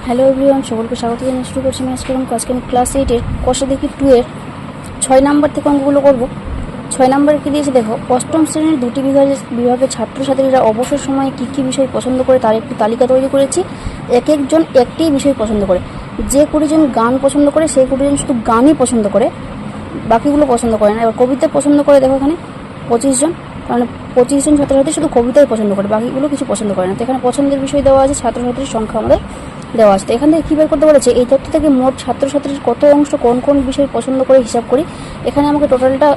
Hello everyone, সকলকে স্বাগত জানিয়ে শুরু করছি ম্যাথস অঙ্ক। আজকে আমি ক্লাস 8-এর কষা দেখি 2 এর 6 নাম্বার থেকে অঙ্কগুলো করব। 6 নাম্বার কি দিয়েছে দেখো, অষ্টম শ্রেণীর দুটি বিভাগের ছাত্রছাত্রীরা অবসর সময়ে কী কী বিষয় পছন্দ করে তার একটি তালিকা তৈরি করেছি। এক একজন একটি বিষয় পছন্দ করে। যে 20 জন গান পছন্দ করে সেই 20 জন শুধু গানই পছন্দ করে, বাকিগুলো পছন্দ করে না। এবার কবিতা পছন্দ করে দেখো এখানে 25 জন, কারণ 25 জন ছাত্রছাত্রী শুধু কবিতাই পছন্দ করে, বাকিগুলো কিছু পছন্দ করে না। তো এখানে পছন্দের বিষয় দেওয়া আছে, ছাত্রছাত্রীর সংখ্যা আমাদের দেওয়া আছে। তো এখান থেকে কী বের করতে বলেছে, এই তথ্য থেকে মোট ছাত্রছাত্রীর কত অংশ কোন কোন বিষয় পছন্দ করে হিসাব করি। এখানে আমাকে টোটালটা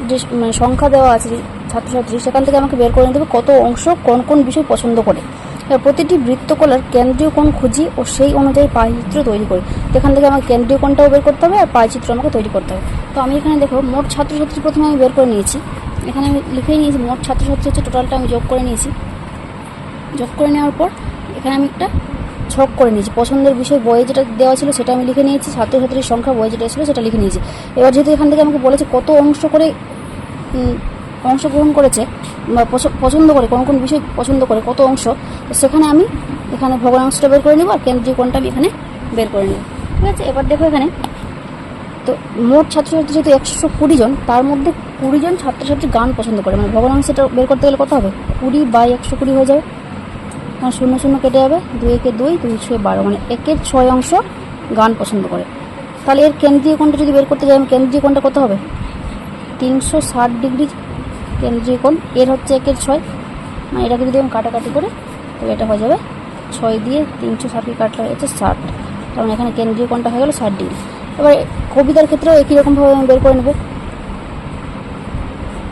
যে সংখ্যা দেওয়া আছে ছাত্রছাত্রী, সেখান থেকে আমাকে বের করে নিতে হবে কত অংশ কোন কোন বিষয় পছন্দ করে। এবার প্রতিটি বৃত্তকলার কেন্দ্রীয় কোণ খুঁজি ও সেই অনুযায়ী পায়চিত্র তৈরি করি। এখান থেকে আমাকে কেন্দ্রীয় কোণটাও বের করতে হবে আর পায়চিত্র আমাকে তৈরি করতে হবে। তো আমি এখানে দেখো মোট ছাত্রছাত্রী প্রথমে আমি বের করে নিয়েছি। এখানে আমি লিখেই নিয়েছি মোট ছাত্রছাত্রী হচ্ছে টোটালটা আমি যোগ করে নিয়েছি। যোগ করে নেওয়ার পর এখানে আমি একটা ছক করে নিয়েছি। পছন্দের বিষয় বইয়ে যেটা দেওয়া ছিল সেটা আমি লিখে নিয়েছি, ছাত্রছাত্রীর সংখ্যা বইয়ে যেটা ছিল সেটা লিখে নিয়েছি। এবার যেহেতু এখান থেকে আমাকে বলেছে কত অংশ করে অংশগ্রহণ করেছে বা পছন্দ করে, কোন কোন বিষয় পছন্দ করে কত অংশ, তো সেখানে আমি এখানে ভগ্নাংশটা বের করে নেব আর কেন্দ্রীয় কোণটা আমি এখানে বের করে নেব। ঠিক আছে, এবার দেখো এখানে তো মোট ছাত্রছাত্রী যেহেতু 120 জন, তার মধ্যে 20 জন ছাত্রছাত্রী গান পছন্দ করে, মানে ভগ্নাংশটা বের করতে গেলে কত হবে, 20/120 হয়ে যাবে, কারণ 0 0 কেটে যাবে, 2 একে 2, 2 6 12, মানে 1/6 অংশ গান পছন্দ করে। তাহলে এর কেন্দ্রীয় কোণটা যদি বের করতে যাই, আমি কেন্দ্রীয় কোণটা কত হবে, 360 ডিগ্রি কেন্দ্রীয় কোণ। এর হচ্ছে 1/6, মানে এটাকে যদি আমি কাটাকাটি করে তবে এটা হয়ে যাবে 6 দিয়ে 360কে কাটলে হচ্ছে 60, তার মানে এখানে কেন্দ্রীয় কোণটা হয়ে গেল 60 ডিগ্রি। এবার কবিতার ক্ষেত্রেও একই রকমভাবে আমি বের করে নেব।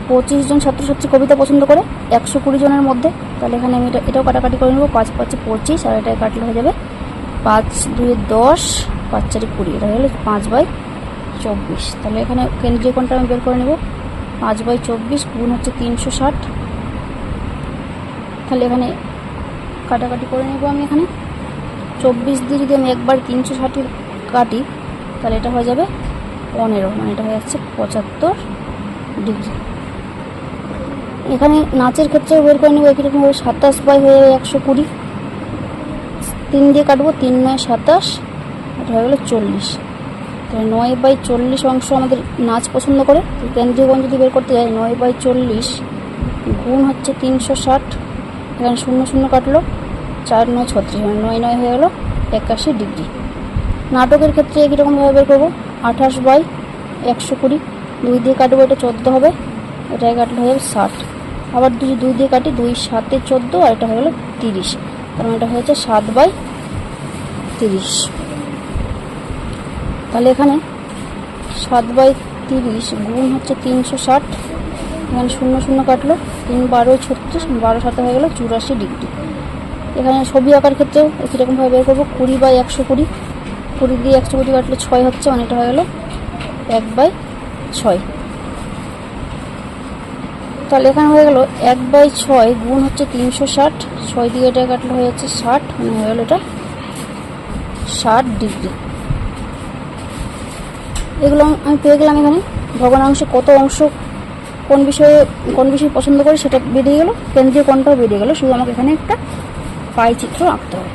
25 জন ছাত্রছাত্রী কবিতা পছন্দ করে 120 জনের মধ্যে, তাহলে এখানে আমি এটাও কাটাকাটি করে নেব। 5 5 25 আর এটা কাটলে হয়ে যাবে 5 2 10, 5 4 20, এটা হয়ে গেল 5/24। তাহলে এখানে কেন্দ্রীয় কোণটা আমি বের করে নেব। 5/24 গুণ হচ্ছে 360, তাহলে এখানে কাটাকাটি করে নেব আমি। এখানে 24 দিয়ে যদি আমি একবার 360 কাটি তাহলে এটা হয়ে যাবে 15, মানে এটা হয়ে যাচ্ছে 75 ডিগ্রি। এখানে নাচের ক্ষেত্রে বের করে নেব একই রকমভাবে। 27 হয়ে যাবে 120, 3 দিয়ে কাটবো, 3 9 27, এটা হয়ে গেলো 40। তাহলে 9/40 অংশ আমাদের নাচ পছন্দ করে। কেন্দ্রীয় কোণ যদি বের করতে যাই, 9/40 গুণ হচ্ছে 360, এখানে 0 0 কাটলো, 4 9 36, মানে 9 9 হয়ে গেলো 81 ডিগ্রি। নাটকের ক্ষেত্রে একই রকমভাবে বের করবো। 28/120, 2 দিয়ে কাটবো, এটা 14 হবে, এটাই কাটলে হয়ে যাবে 60। আবার 2 দিয়ে কাটি, 2 7 14, আর এটা হয়ে গেলো 30, তার মানে এটা হয়েছে 7/30। তাহলে এখানে 7/30 গুণ হচ্ছে 360, এখানে 0 0 কাটলো, 3 12 36, 12 7 হয়ে গেলো 84 ডিগ্রি। এখানে ছবি আঁকার ক্ষেত্রেও একই রকমভাবে বের করবো। 20/120, 20 দিয়ে 120 কাটলে 6 হচ্ছে, মানে এটা হয়ে গেলো 1/6। তাহলে এখানে হয়ে গেল 1/6 গুণ হচ্ছে 360, 6 দিয়ে এটা কাটলে হয়ে যাচ্ছে 60, মানে হয়ে গেল এটা 60 ডিগ্রি। এগুলো আমি পেয়ে গেলাম। এখানে ভগ্নাংশে কত অংশ কোন বিষয়ে পছন্দ করে সেটা বেরিয়ে গেল, কেন্দ্রীয় কোণটাও বেরিয়ে গেল। শুধু আমাকে এখানে একটা পাইচিত্র আঁকতে হবে।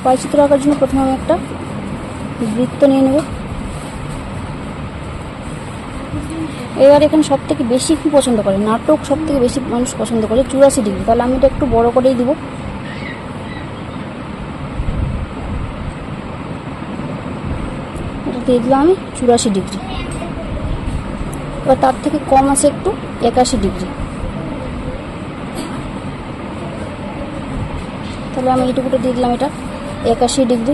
পাইচিত্র আঁকার জন্য প্রথমে আমি একটা বৃত্ত নিয়ে নেব। এবার এখানে সব থেকে বেশি কী পছন্দ করে, নাটক সব থেকে বেশি মানুষ পছন্দ করে 84 ডিগ্রি। তাহলে আমি এটা একটু বড় করেই দিব। এটা দিয়ে দিলাম আমি 84 ডিগ্রি। এবার তার থেকে কম আছে একটু 81 ডিগ্রি। তাহলে আমি এইটুকুটা দিয়ে দিলাম, এটা 81 ডিগ্রি।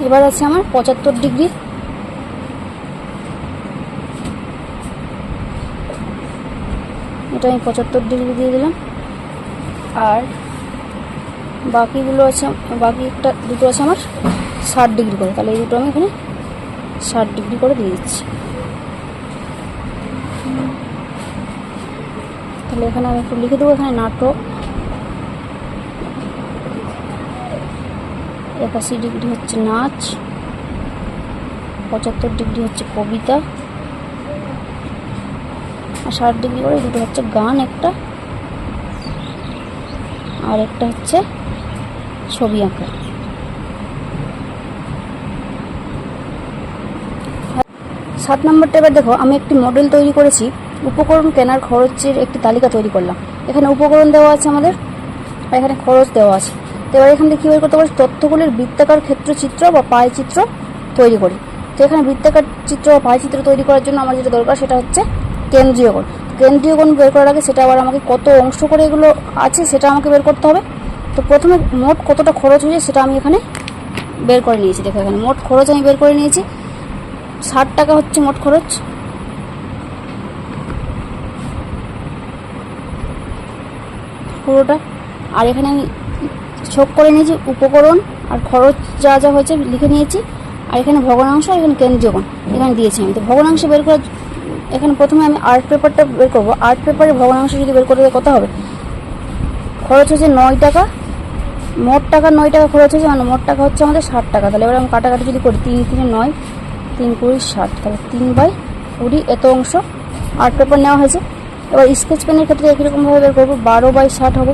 এবার আছে আমার 75 ডিগ্রি। এটা আমি 75 ডিগ্রি দিয়ে দিলাম। আর বাকিগুলো আছে, বাকি দুটো আছে আমার 60 ডিগ্রি করে, তাহলে এই দুটো আমি এখানে 60 ডিগ্রি করে দিয়ে দিচ্ছি। তাহলে এখানে আমি একটু লিখে দেবো, এখানে নাটক 81 ডিগ্রি হচ্ছে নাচ, 75 ডিগ্রি হচ্ছে কবিতা, আর 60 ডিগ্রি করে দুটো হচ্ছে গান একটা, আর একটা হচ্ছে ছবি আঁকা। 7 নম্বরটা এবার দেখো, আমি একটি মডেল তৈরি করেছি। উপকরণ কেনার খরচের একটি তালিকা তৈরি করলাম। এখানে উপকরণ দেওয়া আছে আমাদের, আর এখানে খরচ দেওয়া আছে। তো এবার এখান থেকে কী বের করতে পারি, তথ্যগুলির বৃত্তাকার ক্ষেত্রচিত্র বা পায় চিত্র তৈরি করি। তো এখানে বৃত্তাকার চিত্র বা পায় চিত্র তৈরি করার জন্য আমার যেটা দরকার সেটা হচ্ছে কেন্দ্রীয় কোণ। কেন্দ্রীয় কোণ বের করার আগে সেটা আবার আমাকে কত অংশ করে এগুলো আছে সেটা আমাকে বের করতে হবে। তো প্রথমে মোট কতটা খরচ হয়েছে সেটা আমি এখানে বের করে নিয়েছি। দেখো এখানে মোট খরচ আমি বের করে নিয়েছি। 60 টাকা হচ্ছে মোট খরচ। পুরোটা। আর এখানে আমি যোগ করে নিয়েছি উপকরণ আর খরচ যা যা হয়েছে লিখে নিয়েছি। আর এখানে ভগ্নাংশ আর এখানে কেন্দ্রীয় কোণ এখানে দিয়েছি আমি। তো ভগ্নাংশ বের করার এখানে প্রথমে আমি আর্ট পেপারটা বের করবো। আর্ট পেপারে ভগ্নাংশ যদি বের করতে কত হবে, খরচ হচ্ছে 9 টাকা, মোট টাকা 9 টাকা খরচ হয়েছে, মানে মোট টাকা হচ্ছে আমাদের 60 টাকা। তাহলে এবার আমি কাটাকাটি যদি করি, 3 3 9, 3 20 60, তাহলে 3/20 এত অংশ আর্ট পেপার নেওয়া হয়েছে। এবার স্কেচ পেনের ক্ষেত্রে একই রকমভাবে বের করবো, 12/60 হবে।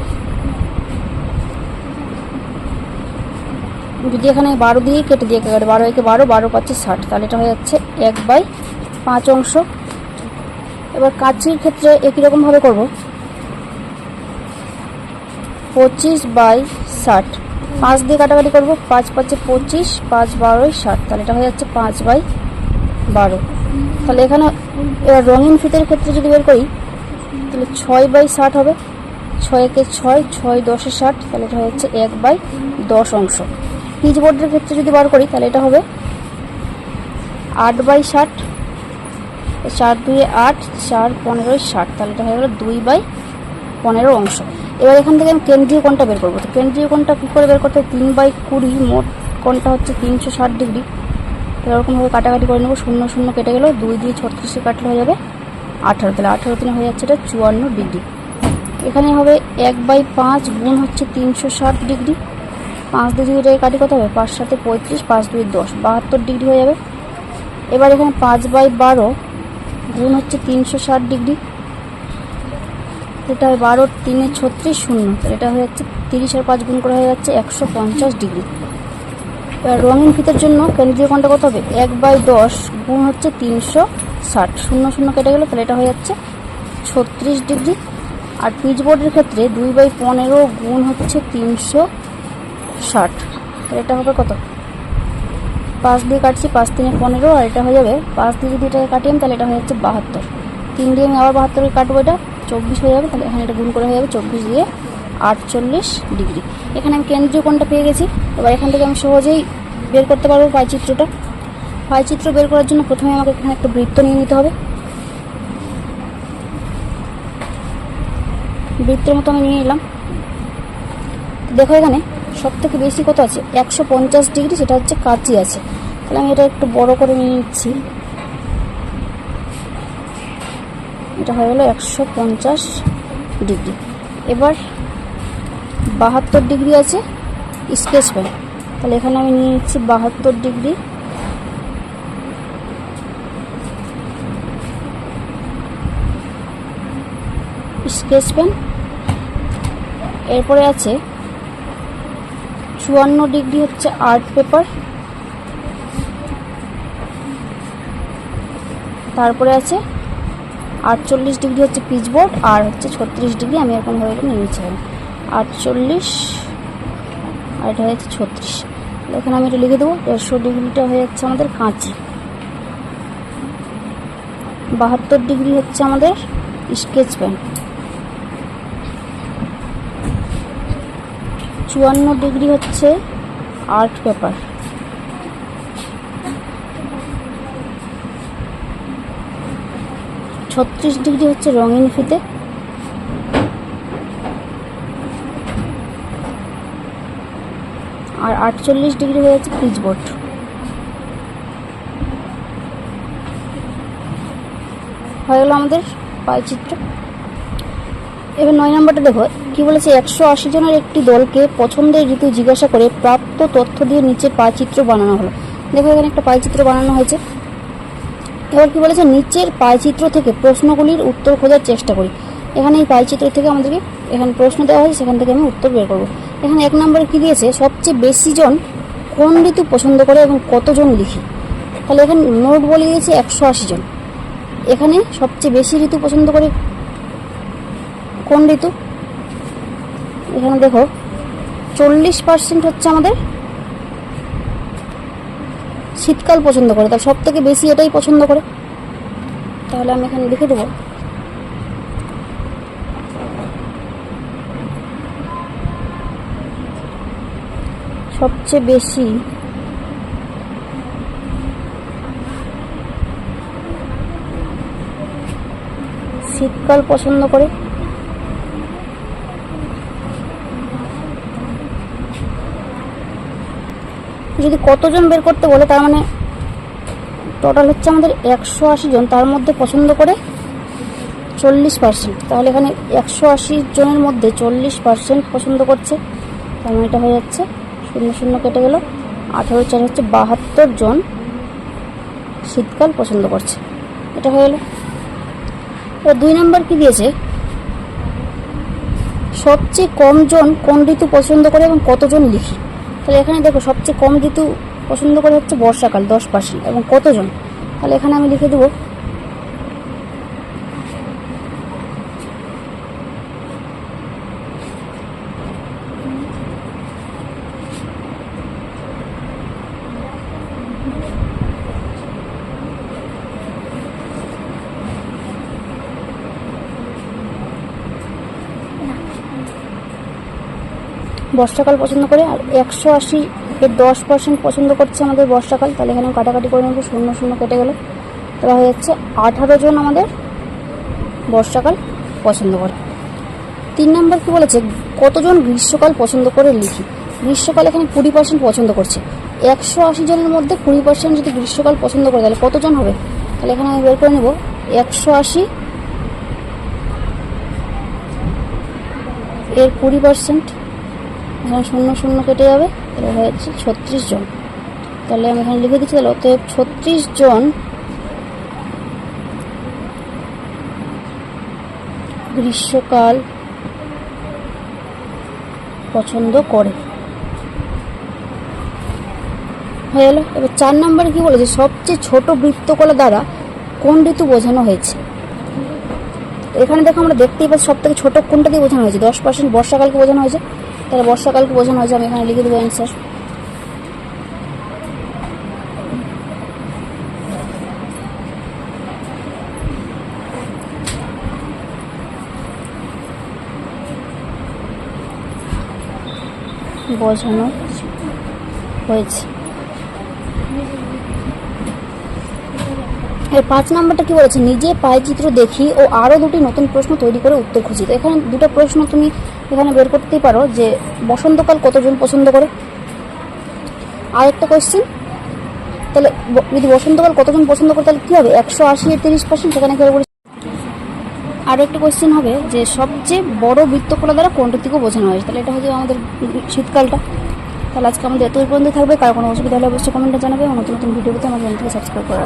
যদি এখানে 12 দিয়ে কেটে দিয়ে কাটে, 12 একে 12, 12 পাচ্ছে 60, তাহলে এটা হয়ে যাচ্ছে 1/5 অংশ। এবার কাঁচির ক্ষেত্রে একই রকমভাবে করবো, 25/60, 5 দিয়ে কাটাকাটি করবো, 5 পাচ্ছে 25, 5 12 60, তাহলে এটা হয়ে যাচ্ছে 5/12। তাহলে এখানে এবার রঙিন ফিতের ক্ষেত্রে যদি বের করি তাহলে 6/60 হবে, 6 একে 6, 6 10 60, তাহলে এটা হয়ে যাচ্ছে 1/10 অংশ। পিচ বোর্ডের ক্ষেত্রে যদি বার করি তাহলে এটা হবে 8/60, 4 2 8, 4 15 60, তাহলে এটা হয়ে গেল 2/15 অংশ। এবার এখান থেকে আমি কেন্দ্রীয় কোণটা বের করবো। তো কেন্দ্রীয় কোণটা কী করে বের করতে হবে, 3/20, মোট কোণটা হচ্ছে 360 ডিগ্রি। এরকমভাবে কাটাকাটি করে নেবো, 0 0 কেটে গেল, 2 দিয়ে 36 কাটলে হয়ে যাবে 18, তাহলে 18 দিনে হয়ে যাচ্ছে এটা 54 ডিগ্রি। এখানে হবে 1/5 গুণ হচ্ছে 360 ডিগ্রি, 5 দিয়ে যদি এটাকে কাটি কত হবে, 5 7 35, 5 2 10, 72 ডিগ্রি হয়ে যাবে। এবার এখানে 5/12 গুণ হচ্ছে 360 ডিগ্রি, এটা হয় 12 3 36 0, তাহলে এটা হয়ে যাচ্ছে 30 আর 5 গুণ করে হয়ে যাচ্ছে 150 ডিগ্রি। এবার রঙিন ফিতের জন্য কেন্দ্রীয় কোণটা কত হবে, 1/10 গুণ হচ্ছে 360, 0 0 কেটে গেল, তাহলে এটা হয়ে যাচ্ছে 36 ডিগ্রি। আর পিচ বোর্ডের ক্ষেত্রে 2/15 গুণ হচ্ছে 360, তাহলে এটা হবে কত, 5 দিয়ে কাটছি, 5 3 15, আর এটা হয়ে যাবে 5 দিয়ে যদি এটাকে কাটি আমি তাহলে এটা হয়ে যাচ্ছে 72, 3 দিয়ে আমি আবার 72 কাটবো, এটা 24 হয়ে যাবে। তাহলে এখানে এটা গুণ করে হয়ে যাবে 24 দিয়ে 48 ডিগ্রি। এখানে আমি কেন্দ্রীয় কোণটা পেয়ে গেছি। এবার এখান থেকে আমি সহজেই বের করতে পারবো পাইচিত্রটা। পাইচিত্র বের করার জন্য প্রথমে আমাকে এখানে একটা বৃত্ত নিয়ে নিতে হবে। বৃত্তের মতো আমি নিয়ে নিলাম। দেখো এখানে সব থেকে বেশি কত আছে, 150 ডিগ্রি, সেটা হচ্ছে কাঁচি আছে। তাহলে আমি এটা একটু বড় করে নিয়ে নিচ্ছি। এটা হয়ে গেল 150 ডিগ্রি। এবার 72 ডিগ্রি আছে স্কেচ পেন, তাহলে এখানে আমি নিয়ে নিচ্ছি 72 ডিগ্রি। Sketch pen. এরপরে আছে 54 ডিগ্রি হচ্ছে আর্ট পেপার। তারপরে আছে 48 ডিগ্রি হচ্ছে পিচ বোর্ড, আর হচ্ছে 36 ডিগ্রি আমি এরকমভাবে নিয়ে নিচ্ছি। 48 আর এটা হচ্ছে 36, এখানে আমি এটা লিখে দেবো। 150 ডিগ্রিটা হয়ে যাচ্ছে আমাদের কাঁচি। 72 ডিগ্রি হচ্ছে আমাদের স্কেচ পেন। 54 ডিগ্রি হচ্ছে আর্ট পেপার। 36 ডিগ্রি হচ্ছে রঙিন ফিতে। আর 48 ডিগ্রি হয়ে যাচ্ছে পিচ বোর্ড। হয়ে গেল আমাদের পাইচিত্র। এবার 9 নম্বরটা দেখো কি বলেছে, 180 জনের একটি দলকে পছন্দের ঋতু জিজ্ঞাসা করে প্রাপ্ত তথ্য দিয়ে নিচের পাইচিত্র বানানো হলো। দেখো এখানে একটা পাইচিত্র বানানো হয়েছে। এবার কি বলেছে, নিচের পাইচিত্র থেকে প্রশ্নগুলির উত্তর খোঁজার চেষ্টা করি। এখানে এই পাইচিত্র থেকে আমাদেরকে এখানে প্রশ্ন দেওয়া হয়েছে, সেখান থেকে আমি উত্তর বের করবো। এখানে 1 নম্বরে কী দিয়েছে, সবচেয়ে বেশি জন কোন ঋতু পছন্দ করে এবং কতজন লিখি। তাহলে এখানে মোট বলে দিয়েছে 180 জন। এখানে সবচেয়ে বেশি ঋতু পছন্দ করে কোন ঋতু, এখানে দেখো 40% হচ্ছে আমাদের শীতকাল পছন্দ করে, তাহলে সব থেকে বেশি এটাই পছন্দ করে। তাহলে আমি এখানে লিখে দেবো সবচেয়ে বেশি শীতকাল পছন্দ করে। যদি কতজন বের করতে বলে, তার মানে টোটাল হচ্ছে আমাদের 180 জন, তার মধ্যে পছন্দ করে 40%। তাহলে এখানে 180 জনের মধ্যে 40% পছন্দ করছে, তার মানে এটা হয়ে যাচ্ছে 0 0 কেটে গেল, 18 4 হচ্ছে 72 জন শীতকাল পছন্দ করছে, এটা হয়ে গেল। এবার 2 নম্বর কি দিয়েছে, সবচেয়ে কম জন কোন ঋতু পছন্দ করে এবং কতজন লিখি। তাহলে এখানে দেখো সবচেয়ে কম ঋতু পছন্দ করে হচ্ছে বর্ষাকাল 10%, এবং কতজন, তাহলে এখানে আমি লিখে দেবো বর্ষাকাল পছন্দ করে। আর 180 এর 10% পছন্দ করছে আমাদের বর্ষাকাল, তাহলে এখানে কাটাকাটি করে নেবো, 0 0 কেটে গেল, তাহলে হয়ে যাচ্ছে 18 জন আমাদের বর্ষাকাল পছন্দ করে। 3 নম্বর কি বলেছে, কতজন গ্রীষ্মকাল পছন্দ করে লিখি। গ্রীষ্মকাল এখানে 20% পছন্দ করছে, 180 জনের মধ্যে 20% যদি গ্রীষ্মকাল পছন্দ করে তাহলে কতজন হবে। তাহলে এখানে আমি বের করে নেব 180 এর 20%, এখানে 0 0 কেটে যাবে, তাহলে হয়ে যাচ্ছে 36 জন। তাহলে আমি এখানে লিখে দিচ্ছি, তাহলে অতএব 36 জন গ্রীষ্মকাল পছন্দ করে, হয়ে গেল। এবার 4 নম্বরে কি বলেছে, সবচেয়ে ছোট বৃত্তকলা দ্বারা কোন ঋতু বোঝানো হয়েছে। এখানে দেখো আমরা দেখতেই পাচ্ছি সব থেকে ছোট কোনটা দিয়ে বোঝানো হয়েছে, 10% বর্ষাকালকে বোঝানো হয়েছে, তাহলে বর্ষাকালকে বোঝানো হয়েছে। আমি এখানে লিখে দেবো অ্যান্সার। বোঝানো হয়েছে। এর 5 নম্বরটা কি বলেছে, নিজে পায়চিত্র দেখি ও আরও 2টি নতুন প্রশ্ন তৈরি করে উত্তর খুঁজি। তো এখানে 2টা প্রশ্ন তুমি এখানে বের করতেই পারো, যে বসন্তকাল কতজন পছন্দ করে। আর একটা কোয়েশ্চেন, তাহলে যদি বসন্তকাল কতজন পছন্দ করে তাহলে কী হবে, 180 এর 30%, সেখানে খেয়াল করে। আরও একটা কোয়েশ্চেন হবে যে সবচেয়ে বড় বৃত্তকলা দ্বারা কোন ঋতুকে বোঝানো হয়েছে, তাহলে এটা হচ্ছে আমাদের শীতকালটা। তাহলে আজকে আমাদের এত পর্যন্ত থাকবে। কারো কোনো অসুবিধা হলে অবশ্যই কমেন্টে জানাবে, এবং নতুন নতুন ভিডিও পেতে আমার চ্যানেলটিকে সাবস্ক্রাইব করা।